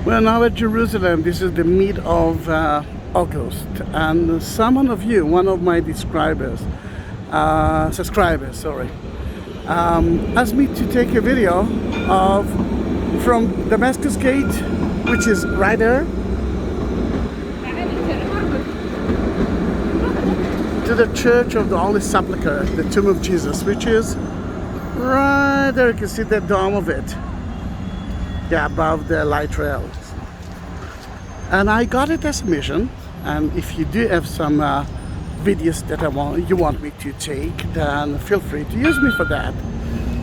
We're now at Jerusalem. This is the mid of August, and someone of you, one of my subscribers, asked me to take a video of from Damascus Gate, which is right there, to the Church of the Holy Sepulchre, the tomb of Jesus, which is right there. You can see the dome of it, yeah, above the light rails. And I got it as a mission. And if you do have some videos that you want me to take, then feel free to use me for that.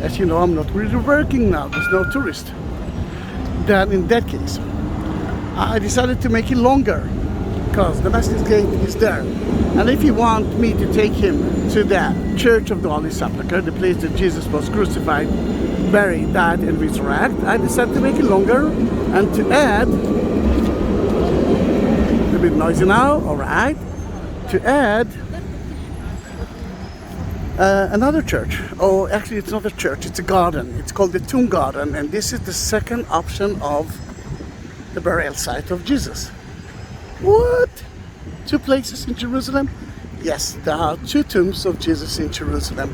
As you know, I'm not really working now. There's no tourist. Then in that case, I decided to make it longer, because the Damascus Gate is there. And if you want me to take him to the Church of the Holy Sepulchre, the place that Jesus was crucified, buried, died, and resurrected, I decided to make it longer and to add, a bit noisy now, alright, to add another church. Oh, actually it's not a church, it's a garden. It's called the Tomb Garden, and this is the second option of the burial site of Jesus. What? Two places in Jerusalem? Yes, there are two tombs of Jesus in Jerusalem.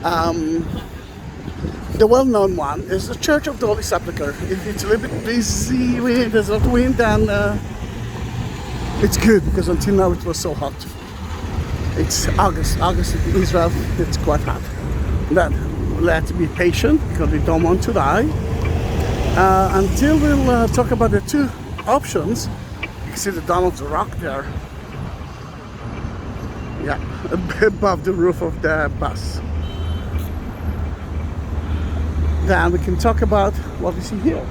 The well-known one is the Church of the Holy Sepulchre. It's a little bit busy, there's a lot of wind, and it's good, because until now it was so hot. It's August in Israel, it's quite hot. But let's be patient, because we don't want to die. Until we'll talk about the two options. You can see the dome of the rock there. Yeah, above the roof of the bus. Then we can talk about what we see here.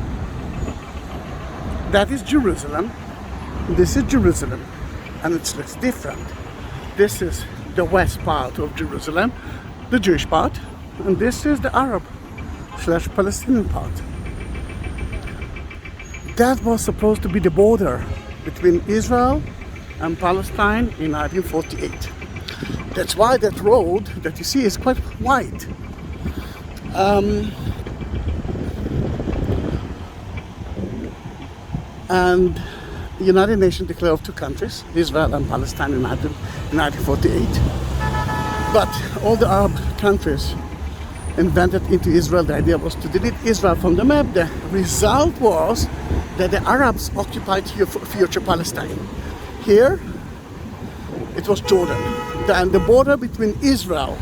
That is Jerusalem. This is Jerusalem, and it looks different. This is the west part of Jerusalem, the Jewish part, and this is the Arab/Palestinian part. That was supposed to be the border between Israel and Palestine in 1948. That's why that road that you see is quite wide. And the United Nations declared two countries, Israel and Palestine, in 1948. But all the Arab countries invented into Israel. The idea was to delete Israel from the map. The result was that the Arabs occupied future Palestine. Here, it was Jordan. Then the border between Israel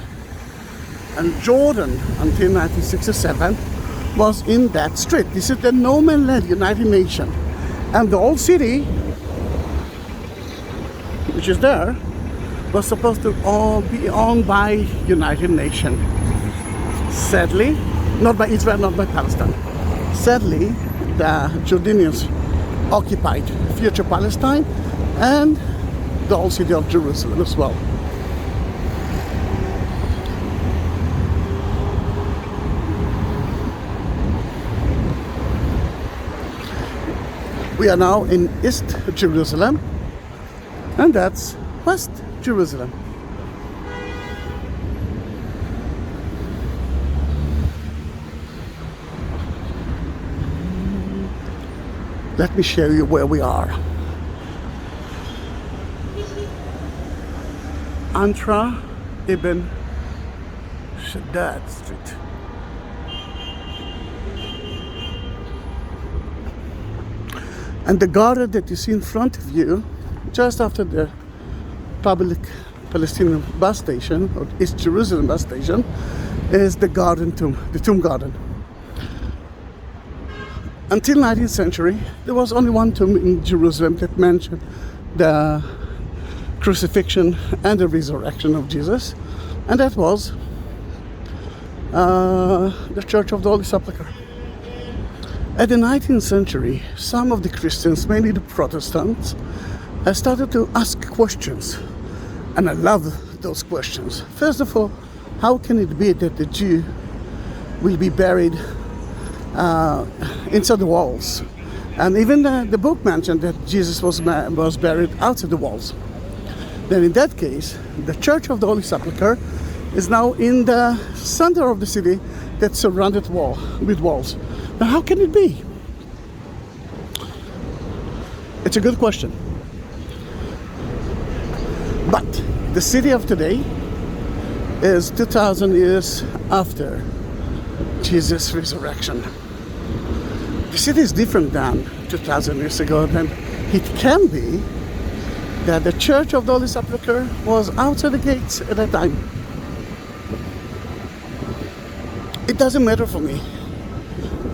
and Jordan until 1967 was in that strait. This is the no man land, United Nations. And the old city, which is there, was supposed to all be owned by United Nations. Sadly, not by Israel, not by Palestine. Sadly, the Jordanians occupied future Palestine and the old city of Jerusalem as well. We are now in East Jerusalem, and that's West Jerusalem. Let me show you where we are. Antra ibn Shaddad Street. And the garden that you see in front of you, just after the public Palestinian bus station, or East Jerusalem bus station, is the tomb garden. Until 19th century, there was only one tomb in Jerusalem that mentioned the crucifixion and the resurrection of Jesus, and that was the Church of the Holy Sepulchre. At the 19th century, some of the Christians, mainly the Protestants, started to ask questions. And I love those questions. First of all, how can it be that the Jew will be buried inside the walls? And even the book mentioned that Jesus was buried outside the walls. Then in that case, the Church of the Holy Sepulchre is now in the center of the city that's surrounded with walls. Now how can it be? It's a good question. But the city of today is 2,000 years after Jesus' resurrection. The city is different than 2,000 years ago. Then it can be that the Church of the Holy Sepulchre was outside the gates at that time. It doesn't matter for me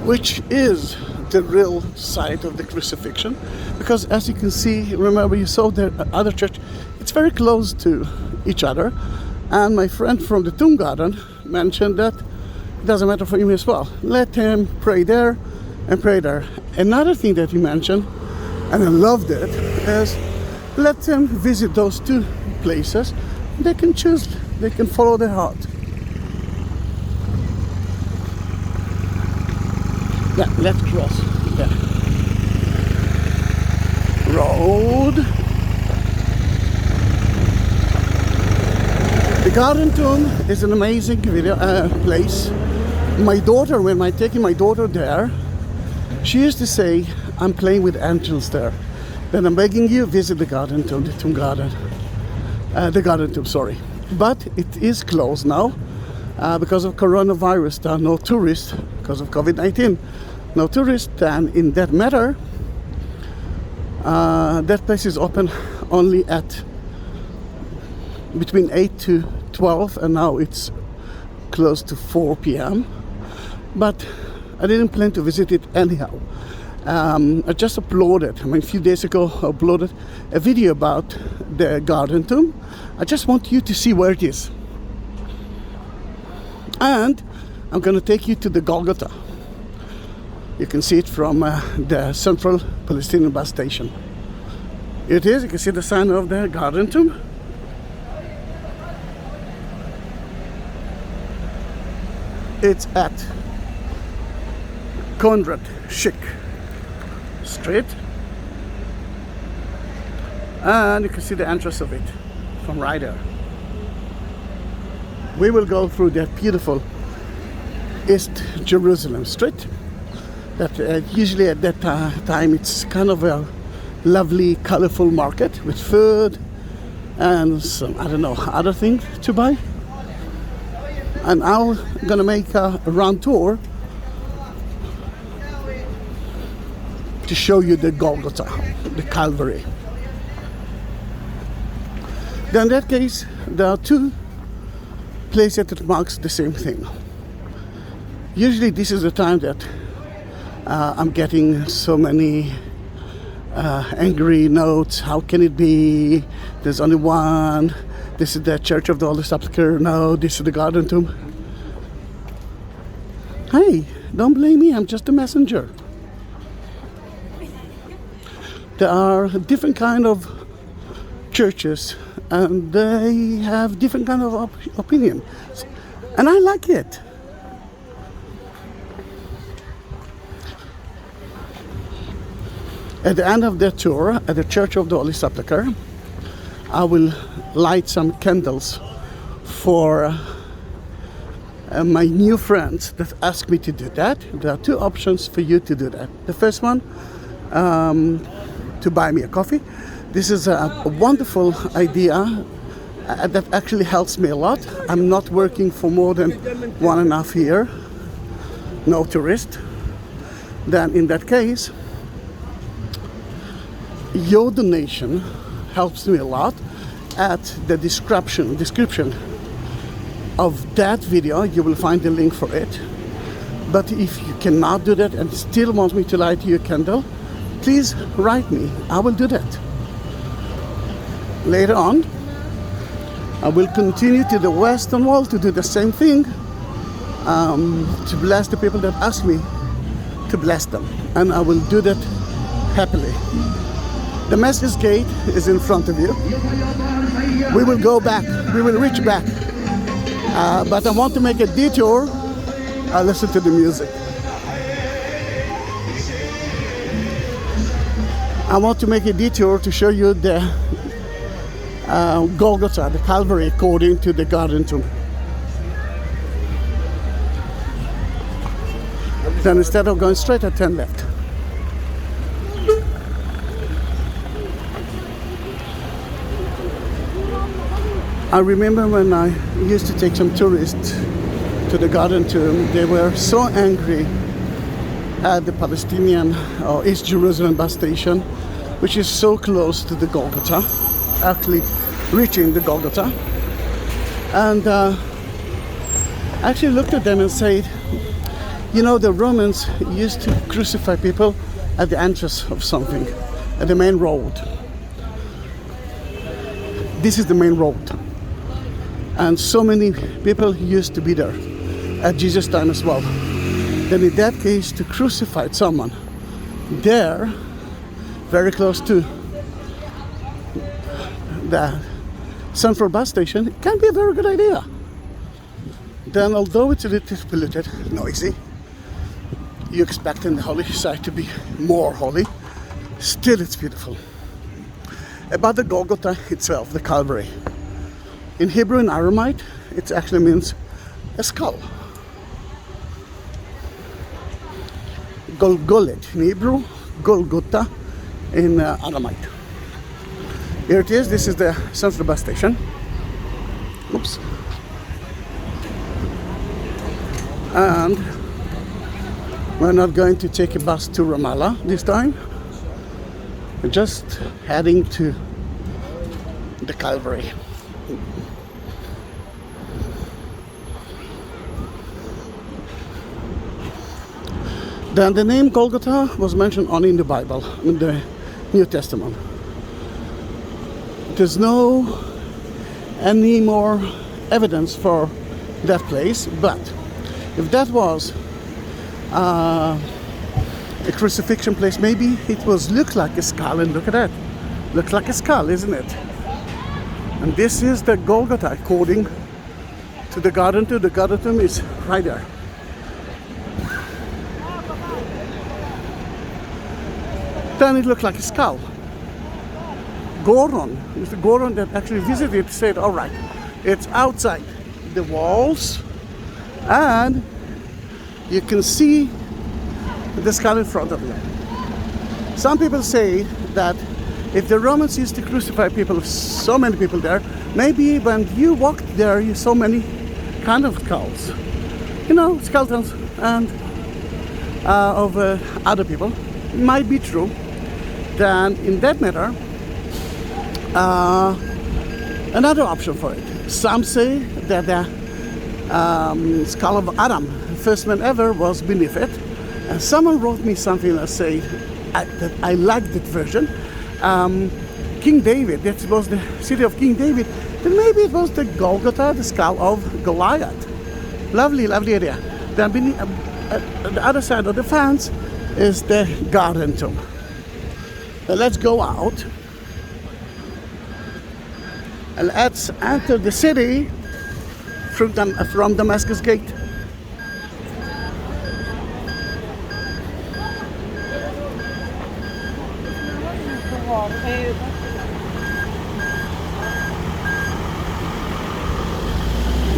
which is the real site of the crucifixion, because as you can see, remember you saw the other church, it's very close to each other, and my friend from the tomb garden mentioned that it doesn't matter for him as well. Let him pray there and pray there. Another thing that he mentioned, and I loved it, is let them visit those two places. They can choose, they can follow their heart. Yeah, let's cross. Yeah. Road. The Garden Tomb is an amazing place. My daughter, when I'm taking my daughter there, she used to say, I'm playing with angels there. Then I'm begging you, visit the Garden Tomb, the Tomb Garden. The Garden Tomb, sorry. But it is closed now because of coronavirus. There are no tourists because of COVID-19. No tourists, and in that matter, that place is open only at between 8 to 12, and now it's close to 4 p.m. But I didn't plan to visit it anyhow. I just uploaded, a few days ago, I uploaded a video about the Garden Tomb. I just want you to see where it is. And I'm going to take you to the Golgotha. You can see it from the central Palestinian bus station. Here it is, you can see the sign of the Garden Tomb. It's at Conrad Schick Street, and you can see the entrance of it from right there. We will go through that beautiful East Jerusalem street that usually at that time it's kind of a lovely colorful market with food and some, I don't know, other things to buy. And I'm gonna make a round tour to show you the Golgotha, the Calvary. Then in that case, there are two places that marks the same thing. Usually this is the time that I'm getting so many angry notes. How can it be? There's only one. This is the Church of the Holy Sepulchre. No, this is the Garden Tomb. Hey, don't blame me. I'm just a messenger. There are different kind of churches, and they have different kind of opinions, and I like it. At the end of the tour at the Church of the Holy Sepulchre, I will light some candles for my new friends that asked me to do that. There are two options for you to do that. The first one, to buy me a coffee. This is a wonderful idea that actually helps me a lot. I'm not working for more than 1.5 years. No tourist. Then in that case, your donation helps me a lot. At the description of that video, you will find the link for it. But if you cannot do that and still want me to light you a candle, please write me. I will do that. Later on, I will continue to the Western Wall to do the same thing, to bless the people that ask me to bless them. And I will do that happily. The message gate is in front of you. We will go back, we will reach back. But I want to make a detour. I'll listen to the music. I want to make a detour to show you the Golgotha, the Calvary, according to the Garden Tomb. Then instead of going straight, I turn left. I remember when I used to take some tourists to the Garden Tomb, they were so angry at the Palestinian or East Jerusalem bus station, which is so close to the Golgotha, actually reaching the Golgotha. And I actually looked at them and said, you know, the Romans used to crucify people at the entrance of something, at the main road. This is the main road. And so many people used to be there at Jesus' time as well. Then in that case, to crucify someone there, very close to the central bus station, it can be a very good idea. Then although it's a little polluted, noisy, you expect in the holy site to be more holy, still it's beautiful. About the Golgotha itself, the Calvary. In Hebrew and Aramaic, it actually means a skull. Golgolet in Hebrew, Golgotha in Aramaic. Here it is, this is the central bus station. Oops. And we're not going to take a bus to Ramallah this time. We're just heading to the Calvary. Then the name Golgotha was mentioned only in the Bible, in the New Testament. There's no any more evidence for that place, but if that was a crucifixion place, maybe it was looked like a skull, and look at that. Looks like a skull, isn't it? And this is the Golgotha according to the Garden Tomb. The Garden Tomb is right there. Then it looked like a skull. Gordon, Mr. Gordon that actually visited, said, all right, it's outside the walls and you can see the skull in front of you. Some people say that if the Romans used to crucify people, so many people there, maybe when you walked there, you saw many kind of skulls. You know, skeletons and of other people. It might be true. Then in that matter, another option for it. Some say that the skull of Adam, the first man ever, was beneath it. And someone wrote me something that said that I like that version. King David, that was the city of King David, then maybe it was the Golgotha, the skull of Goliath. Lovely, lovely area. Then beneath, at the other side of the fence is the Garden Tomb. Now let's go out and let's enter the city from Damascus Gate.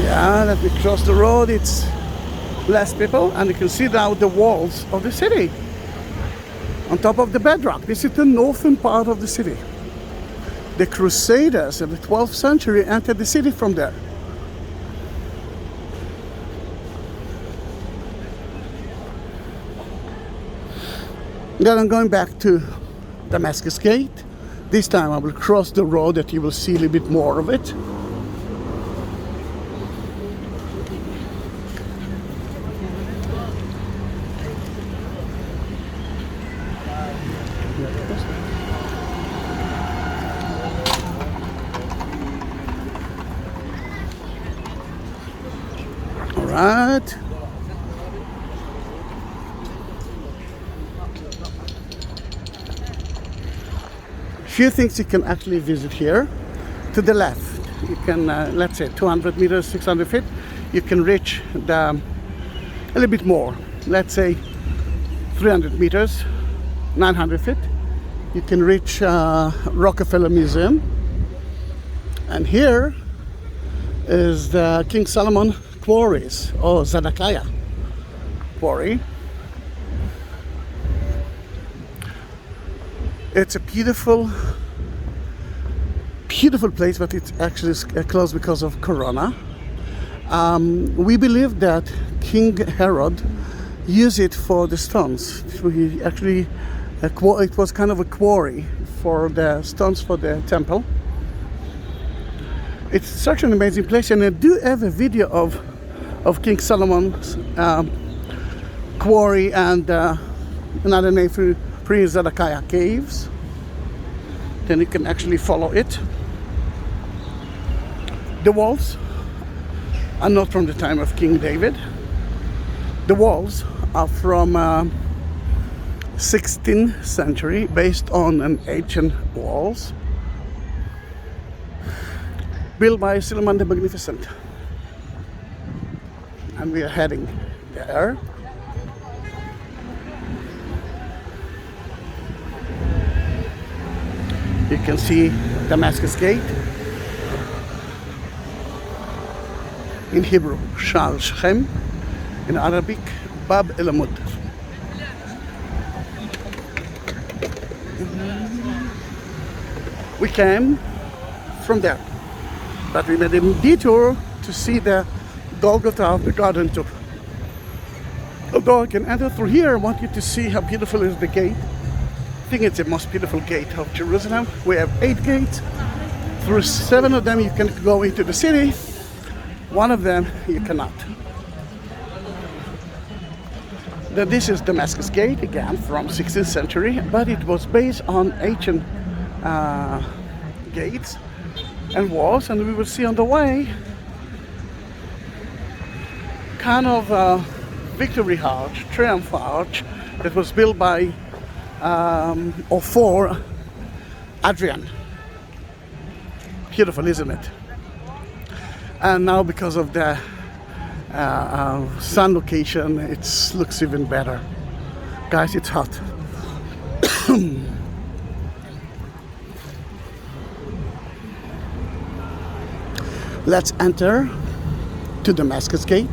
Yeah, let me cross the road. It's less people, and you can see now the walls of the city on top of the bedrock. This is the northern part of the city. The Crusaders in the 12th century entered the city from there. Then I'm going back to Damascus Gate. This time I will cross the road that you will see a little bit more of it. All right. Few things you can actually visit here. To the left, you can, let's say 200 meters, 600 feet, you can reach a little bit more. Let's say 300 meters, 900 feet, you can reach Rockefeller Museum. And here is the King Solomon quarries, or Zedekiah quarry. It's a beautiful beautiful place, but it's actually closed because of Corona. We believe that King Herod used it for the stones. He actually, it was kind of a quarry for the stones for the temple. It's such an amazing place, and I do have a video of King Solomon's quarry and another name for Prince Zedekiah Caves. Then you can actually follow it. The walls are not from the time of King David. The walls are from 16th century, based on an ancient walls built by Suleiman the Magnificent. And we are heading there. You can see Damascus Gate. In Hebrew, Sha'ar Shechem. In Arabic, Bab El Amud. We came from there, but we made a detour to see the Golgotha of the garden tour. Although I can enter through here, I want you to see how beautiful is the gate. I think it's the most beautiful gate of Jerusalem. We have 8 gates. Through 7 of them you can go into the city. 1 of them you cannot. Now, this is Damascus Gate, again from 16th century, but it was based on ancient gates and walls, and we will see on the way kind of a victory arch, triumph arch that was built by or for Adrian. Beautiful, isn't it? And now, because of the sun location, it looks even better. Guys, it's hot. Let's enter to Damascus Gate.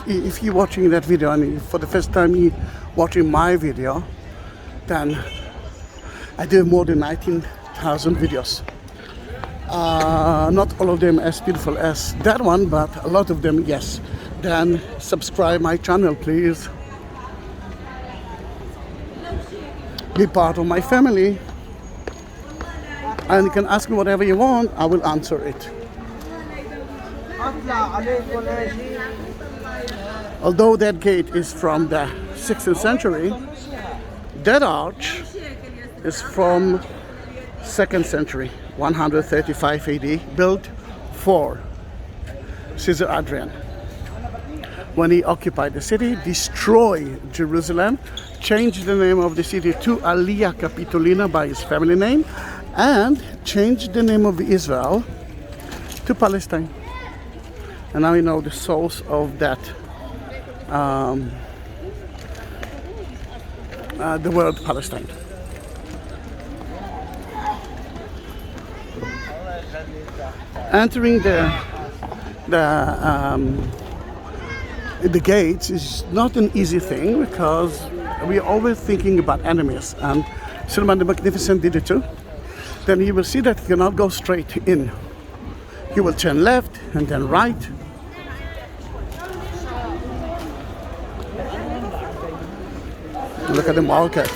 If you're watching that video and for the first time you're watching my video, then I do more than 19,000 videos. Not all of them as beautiful as that one, but a lot of them, yes. Then subscribe my channel, please. Be part of my family. And you can ask me whatever you want, I will answer it. Although that gate is from the 16th century, that arch is from 2nd century, 135 AD, built for Caesar Adrian. When he occupied the city, destroyed Jerusalem, changed the name of the city to Aliyah Capitolina by his family name, and changed the name of Israel to Palestine. And now we know the source of that, the word Palestine. Entering the gates is not an easy thing, because we are always thinking about enemies, and Suleiman the Magnificent did it too. Then you will see that you cannot go straight in. You will turn left and then right. Look at the market.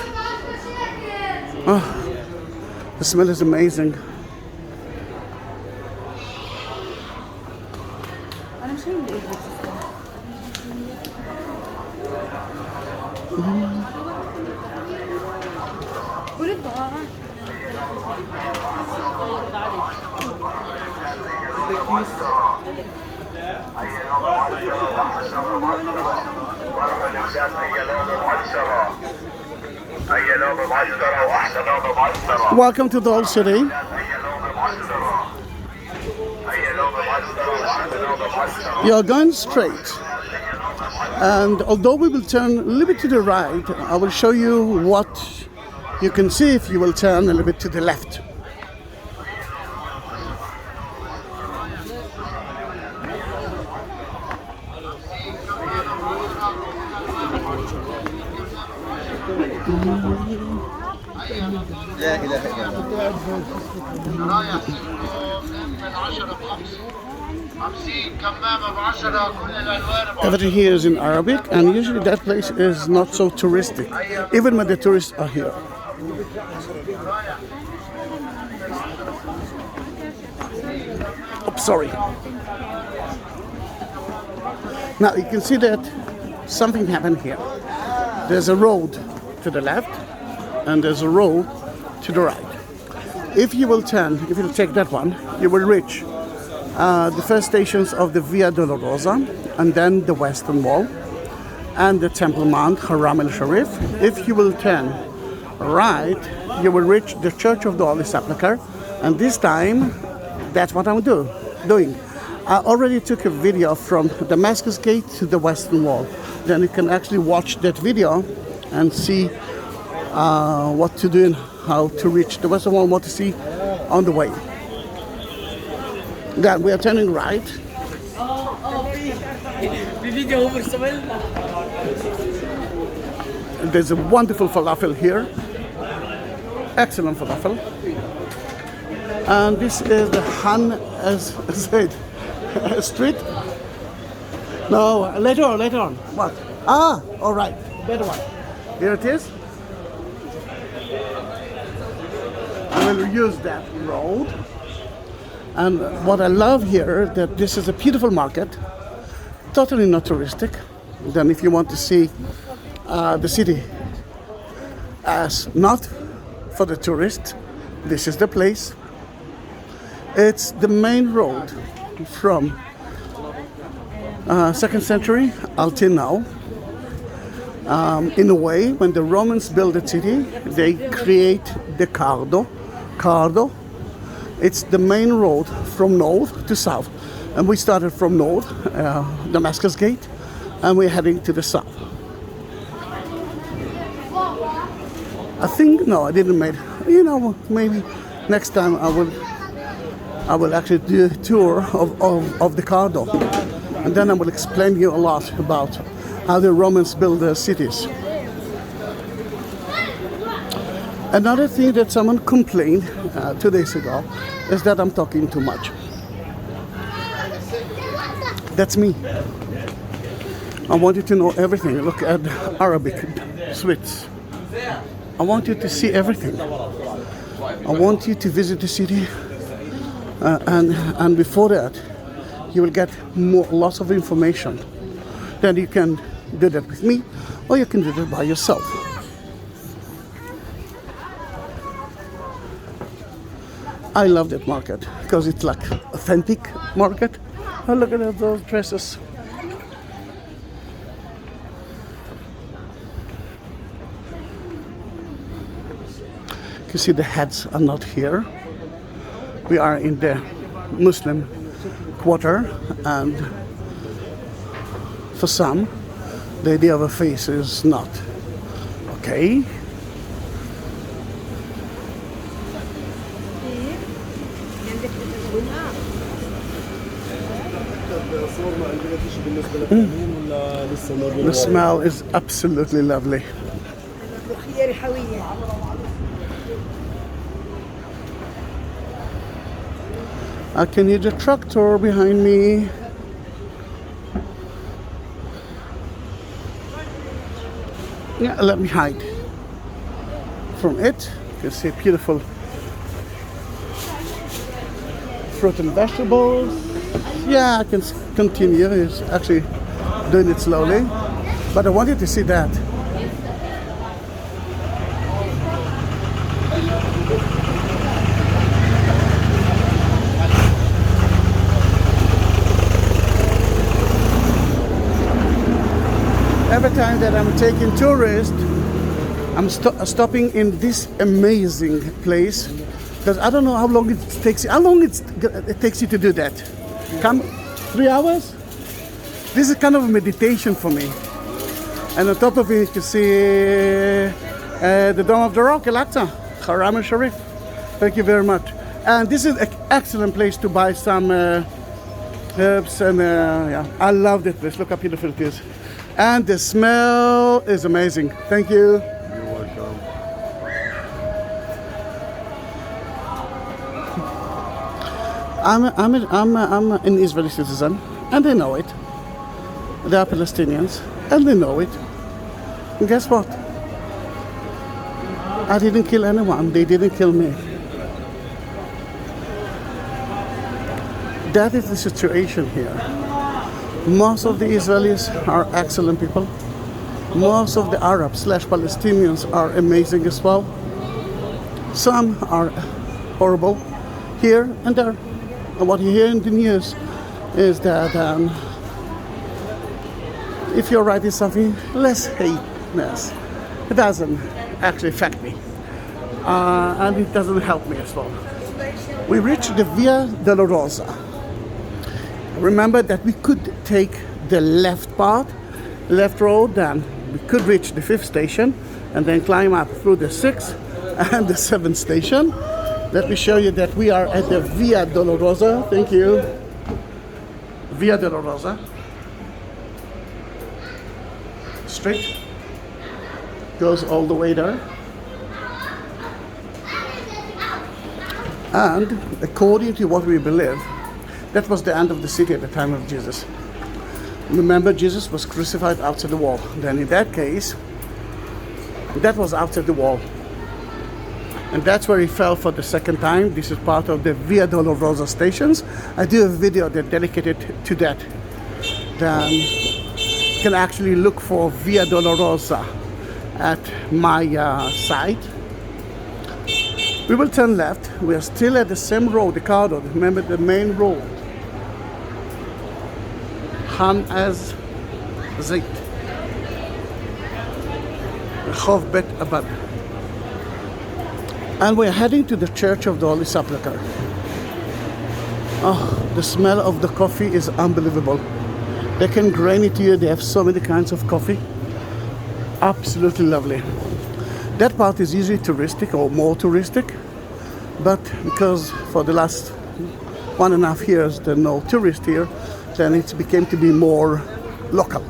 Oh, the smell is amazing. Welcome to the old city. You're going straight. And although we will turn a little bit to the right, I will show you what you can see if you will turn a little bit to the left. Everything here is in Arabic, and usually that place is not so touristic, even when the tourists are here. Oh, sorry. Now you can see that something happened here. There's a road to the left, and there's a road to the right. If you will turn, if you will take that one, you will reach the first stations of the Via Dolorosa, and then the Western Wall, and the Temple Mount, Haram el-Sharif. If you will turn right, you will reach the Church of the Holy Sepulchre, and this time, that's what I'm doing. I already took a video from Damascus Gate to the Western Wall. Then you can actually watch that video and see what to do and how to reach the Western Wall, what to see on the way. Then we are turning right. There's a wonderful falafel here. Excellent falafel. And this is the Han Zaid Street. No, later on. What? Ah, all right. Better one. Here it is. I will use that road. And what I love here, that this is a beautiful market, totally not touristic. Then if you want to see the city as not for the tourists, this is the place. It's the main road from 2nd century until now. In a way, when the Romans built the city, they create the Cardo. It's the main road from north to south. And we started from north, Damascus Gate, and we're heading to the south. I think, no, I didn't make, maybe next time I will actually do a tour of the Cardo. And then I will explain you a lot about how the Romans built their cities. Another thing that someone complained 2 days ago is that I'm talking too much. That's me. I want you to know everything. Look at Arabic suites. I want you to see everything. I want you to visit the city, and before that, you will get lots of information. Then you can do that with me, or you can do that by yourself. I love that market because it's like authentic market. Oh, look at those dresses. You see the heads are not here. We are in the Muslim quarter, and for some, the idea of a face is not okay. The smell is absolutely lovely. I can hear the tractor behind me. Yeah, let me hide from it. You can see beautiful fruit and vegetables. Yeah, I can continue. It's actually doing it slowly, but I wanted to see that. Every time that I'm taking tourists, I'm stopping in this amazing place, because I don't know how long it takes. How long it takes you to do that? Come, 3 hours? This is kind of a meditation for me. And on top of it, you can see the Dome of the Rock, Al-Aqsa, Haram al-Sharif. Thank you very much. And this is an excellent place to buy some herbs, and yeah, I love this place. Look how beautiful it is. And the smell is amazing. Thank you. You're welcome. I'm an Israeli citizen, and they know it. They are Palestinians, and they know it. And guess what? I didn't kill anyone. They didn't kill me. That is the situation here. Most of the Israelis are excellent people. Most of the Arabs/Palestinians are amazing as well. Some are horrible here and there. And what you hear in the news is that if you're writing something, less hateness. It doesn't actually affect me. And it doesn't help me as well. We reached the Via Dolorosa. Remember that we could take the left road, then we could reach the 5th station and then climb up through the 6th and the 7th station. Let me show you that we are at the Via Dolorosa. Thank you. Via Dolorosa. Straight. Goes all the way there. And according to what we believe, that was the end of the city at the time of Jesus. Remember, Jesus was crucified outside the wall. Then in that case, that was outside the wall. And that's where he fell for the second time. This is part of the Via Dolorosa stations. I do a video that dedicated to that. Then you can actually look for Via Dolorosa at my site. We will turn left. We are still at the same road, the car road. Remember the main road. Han Az Zait. Rehov Bet Abad. And we're heading to the Church of the Holy Sepulchre. Oh, the smell of the coffee is unbelievable. They can grind it to you. They have so many kinds of coffee. Absolutely lovely. That part is usually touristic or more touristic, but because for the last 1.5 years there are no tourists here, then it became to be more local.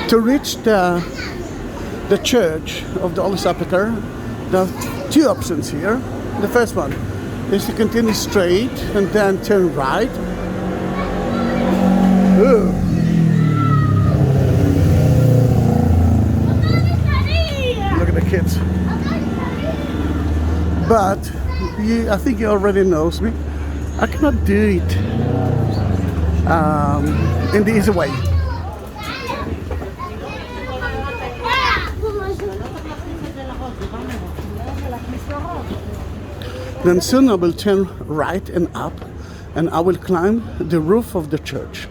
To reach the Church of the Holy Sepulchre, there are two options here. The first one is to continue straight and then turn right. Ooh. Look at the kids. But I think you already knows me. I cannot do it in the easy way. Then soon I will turn right and up, and I will climb the roof of the church.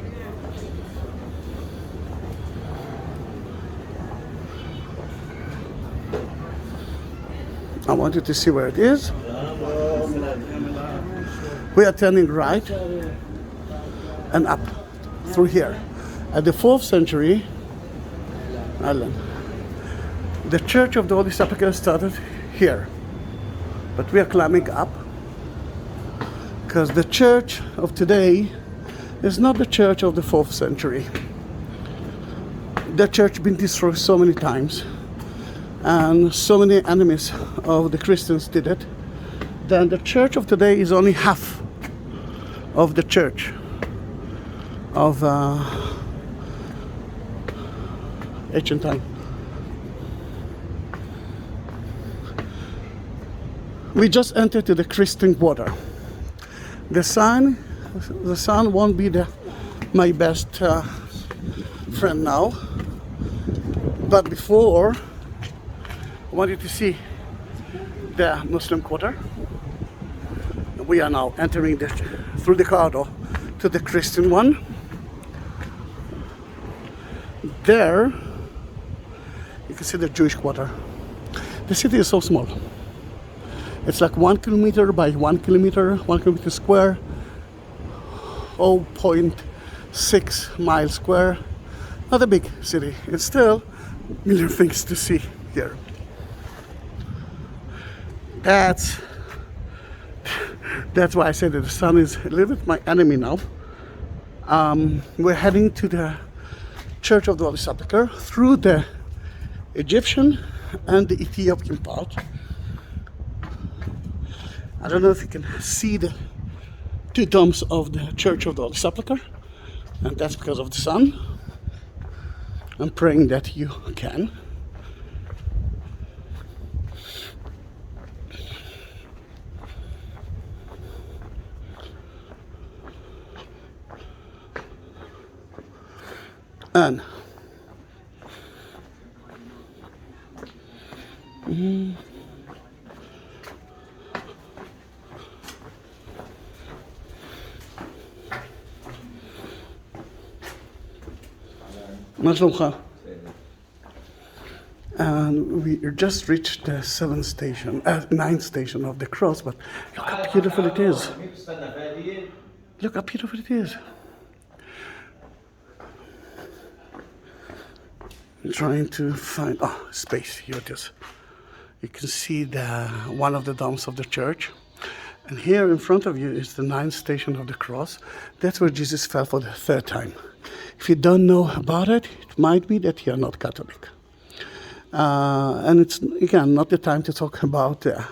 I want you to see where it is. We are turning right and up through here. At the 4th century, Ireland, the Church of the Holy Sepulchre started here. But we are climbing up because the church of today is not the church of the 4th century. The church been destroyed so many times, and so many enemies of the Christians did it. Then the church of today is only half of the church of ancient time. We just entered to the Christian Quarter. The sun won't be my best friend now. But before, I wanted to see the Muslim Quarter. We are now entering through the corridor to the Christian one. There, You can see the Jewish quarter. The city is so small. It's like 1 kilometer by 1 kilometer, 1 kilometer square, 0.6 miles square. Not a big city. It's still a million things to see here. That's why I said that the sun is a little bit my enemy now. We're heading to the Church of the Holy Sepulchre through the Egyptian and the Ethiopian part. I don't know if you can see the two domes of the Church of the Holy Sepulchre, and that's because of the sun. I'm praying that you can. And מה שלומך? And we just reached the ninth station of the cross, but look how beautiful it is. Look how beautiful it is. I'm trying to find space. Here it is. You can see one of the domes of the church. And here in front of you is the ninth station of the cross. That's where Jesus fell for the third time. If you don't know about it, it might be that you're not Catholic. And it's, again, not the time to talk about the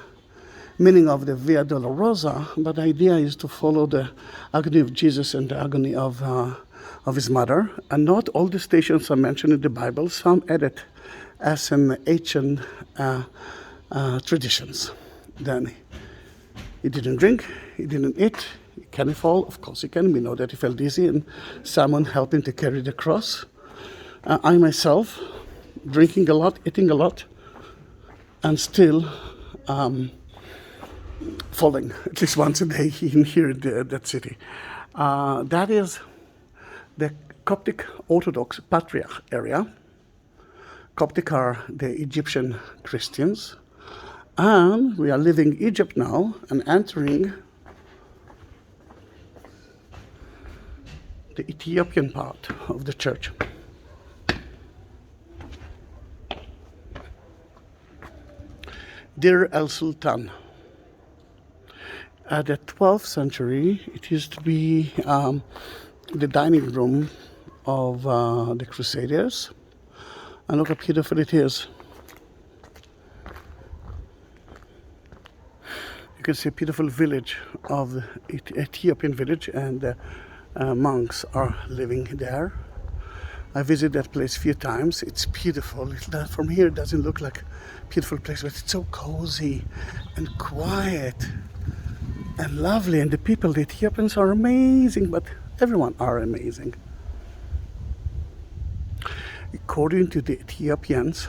meaning of the Via Dolorosa, but the idea is to follow the agony of Jesus and the agony of his mother. And not all the stations are mentioned in the Bible. Some added as an ancient traditions. Then he didn't drink, he didn't eat. Can he fall? Of course he can. We know that he felt dizzy and someone helped him to carry the cross. I myself, drinking a lot, eating a lot, and still falling at least once a day in here in that city. That is the Coptic Orthodox Patriarch area. Coptic are the Egyptian Christians. And we are leaving Egypt now and entering the Ethiopian part of the church. Deir el-Sultan. At the 12th century, it used to be the dining room of the Crusaders. And look how beautiful it is. You can see a beautiful village of the Ethiopian village, and the monks are living there. I visited that place a few times. It's beautiful. From here it doesn't look like a beautiful place, but it's so cozy and quiet and lovely. And the people, the Ethiopians, are amazing, but everyone are amazing. According to the Ethiopians,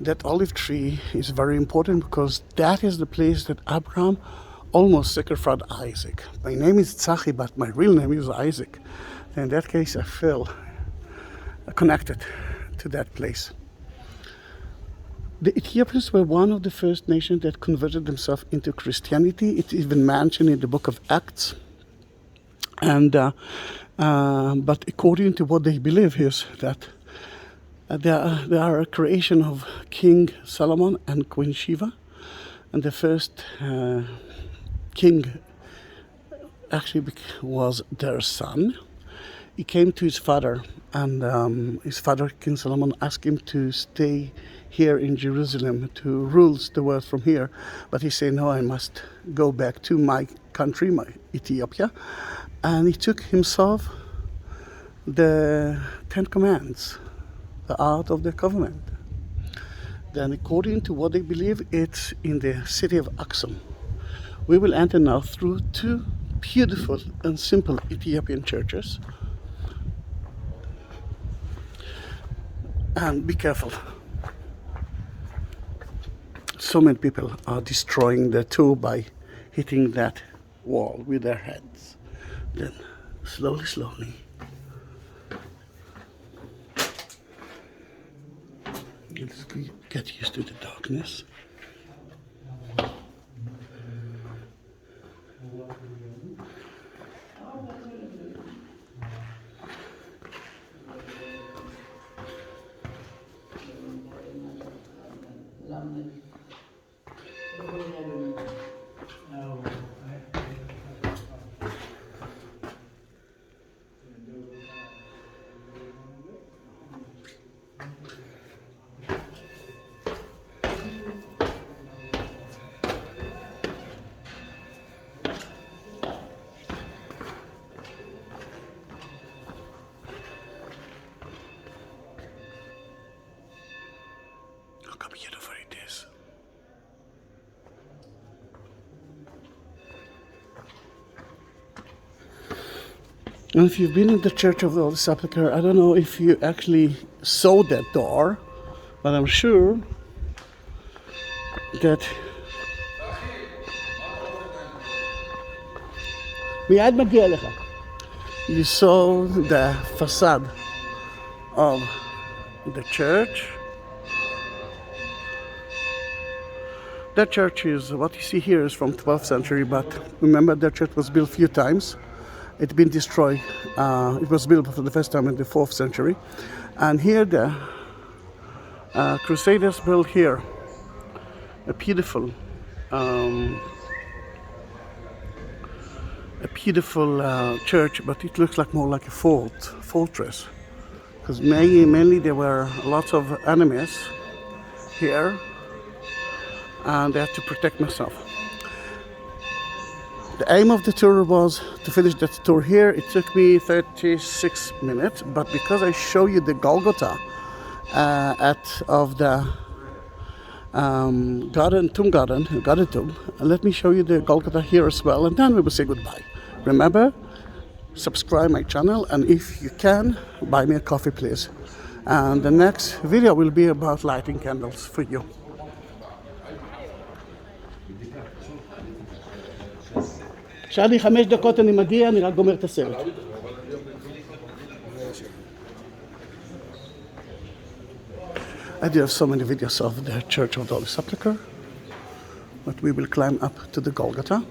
that olive tree is very important because that is the place that Abraham almost sacrificed Isaac. My name is Zahi, but my real name is Isaac. In that case, I feel connected to that place. The Ethiopians were one of the first nations that converted themselves into Christianity. It's even mentioned in the book of Acts. And but according to what they believe is that they are a creation of King Solomon and Queen Sheba. And the first king actually was their son. He came to his father, and his father, King Solomon, asked him to stay here in Jerusalem to rule the world from here. But he said, no, I must go back to my country, my Ethiopia. And he took himself the 10 Commandments, the Art of the Covenant. Then according to what they believe, it's in the city of Aksum. We will enter now through two beautiful and simple Ethiopian churches. And be careful. So many people are destroying the two by hitting that wall with their heads. Then slowly, slowly. Let's get used to the darkness. Look how beautiful it is. And if you've been in the Church of the Holy Sepulchre, I don't know if you actually saw that door, but I'm sure that you saw the facade of the church. That church is, what you see here is from 12th century, but remember that church was built a few times. It's been destroyed. It was built for the first time in the 4th century. And here the Crusaders built here a beautiful church, but it looks like more like a fortress. Because mainly there were lots of enemies here, and I had to protect myself. The aim of the tour was to finish that tour here. It took me 36 minutes, but because I show you the Golgotha of the garden tomb, let me show you the Golgotha here as well, and then we will say goodbye. Remember, subscribe my channel, and if you can, buy me a coffee, please. And the next video will be about lighting candles for you. שאלי 5 דקות אני מגיע, אני רק גומר את הסרט. I do have so many videos of the Church of the Holy Sepulchre, but we will climb up to the Golgotha.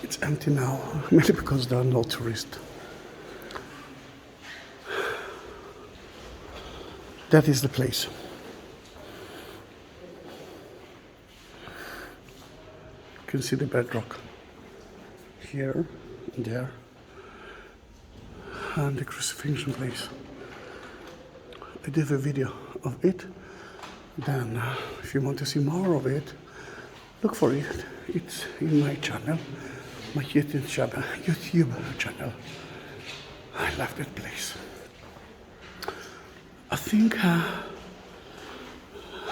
It's empty now, mainly because there are no tourists. That is the place. You can see the bedrock here and there, and the crucifixion place. I did a video of it. Then, if you want to see more of it, look for it. It's in my channel. My YouTube channel. I love that place. I think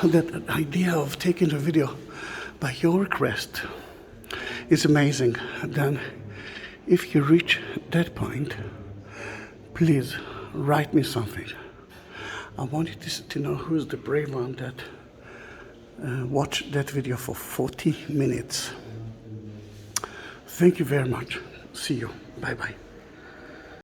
that idea of taking a video by your request is amazing. Then, if you reach that point, please write me something. I want you to know who's the brave one that watched that video for 40 minutes. Thank you very much. See you. Bye-bye.